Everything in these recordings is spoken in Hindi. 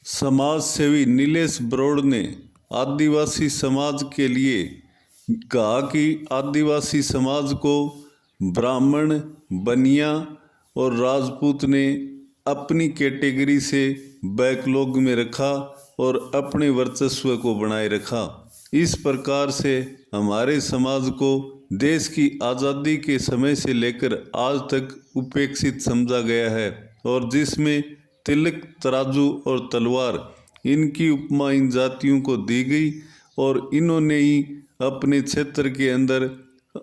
समाज सेवी नीलेश ब्रोड़ ने आदिवासी समाज के लिए कहा कि आदिवासी समाज को ब्राह्मण, बनिया और राजपूत ने अपनी कैटेगरी से बैकलॉग में रखा और अपने वर्चस्व को बनाए रखा। इस प्रकार से हमारे समाज को देश की आज़ादी के समय से लेकर आज तक उपेक्षित समझा गया है और जिसमें तिलक, तराजू और तलवार इनकी उपमा इन जातियों को दी गई और इन्होंने ही अपने क्षेत्र के अंदर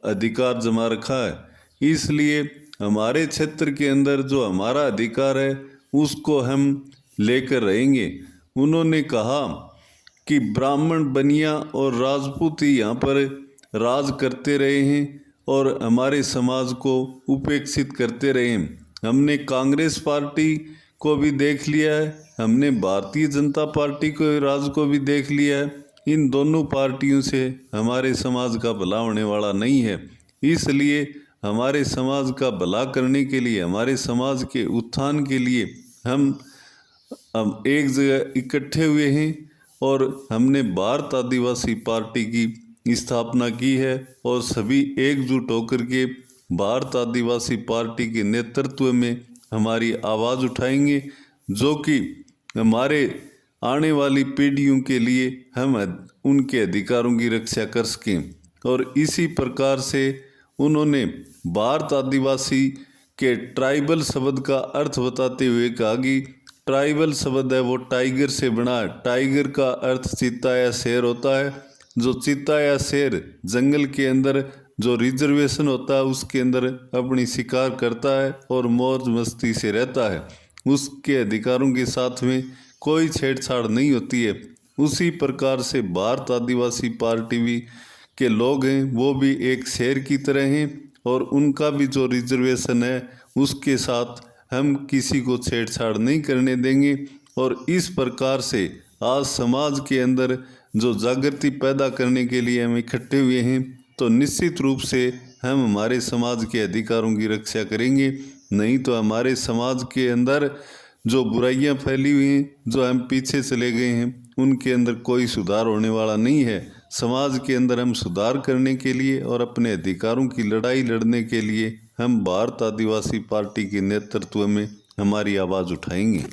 अधिकार जमा रखा है। इसलिए हमारे क्षेत्र के अंदर जो हमारा अधिकार है उसको हम लेकर रहेंगे। उन्होंने कहा कि ब्राह्मण, बनिया और राजपूत ही यहाँ पर राज करते रहे हैं और हमारे समाज को उपेक्षित करते रहे हैं। हमने कांग्रेस पार्टी को भी देख लिया है, हमने भारतीय जनता पार्टी को राज को भी देख लिया है। इन दोनों पार्टियों से हमारे समाज का भला होने वाला नहीं है। इसलिए हमारे समाज का भला करने के लिए, हमारे समाज के उत्थान के लिए हम एक जगह इकट्ठे हुए हैं और हमने भारत आदिवासी पार्टी की स्थापना की है और सभी एकजुट होकर के भारत आदिवासी पार्टी के नेतृत्व में हमारी आवाज़ उठाएंगे, जो कि हमारे आने वाली पीढ़ियों के लिए हम उनके अधिकारों की रक्षा कर सकें। और इसी प्रकार से उन्होंने भारत आदिवासी के ट्राइबल शब्द का अर्थ बताते हुए कहा कि ट्राइबल शब्द है वो टाइगर से बना है। टाइगर का अर्थ चीता या शेर होता है। जो चीता या शेर जंगल के अंदर जो रिजर्वेशन होता है उसके अंदर अपनी शिकार करता है और मौज मस्ती से रहता है, उसके अधिकारों के साथ में कोई छेड़छाड़ नहीं होती है। उसी प्रकार से भारत आदिवासी पार्टी भी के लोग हैं वो भी एक शेर की तरह हैं और उनका भी जो रिजर्वेशन है उसके साथ हम किसी को छेड़छाड़ नहीं करने देंगे। और इस प्रकार से आज समाज के अंदर जो जागृति पैदा करने के लिए हम इकट्ठे हुए हैं, तो निश्चित रूप से हम हमारे समाज के अधिकारों की रक्षा करेंगे। नहीं तो हमारे समाज के अंदर जो बुराइयां फैली हुई हैं, जो हम पीछे चले गए हैं, उनके अंदर कोई सुधार होने वाला नहीं है। समाज के अंदर हम सुधार करने के लिए और अपने अधिकारों की लड़ाई लड़ने के लिए हम भारत आदिवासी पार्टी के नेतृत्व में हमारी आवाज़ उठाएंगे।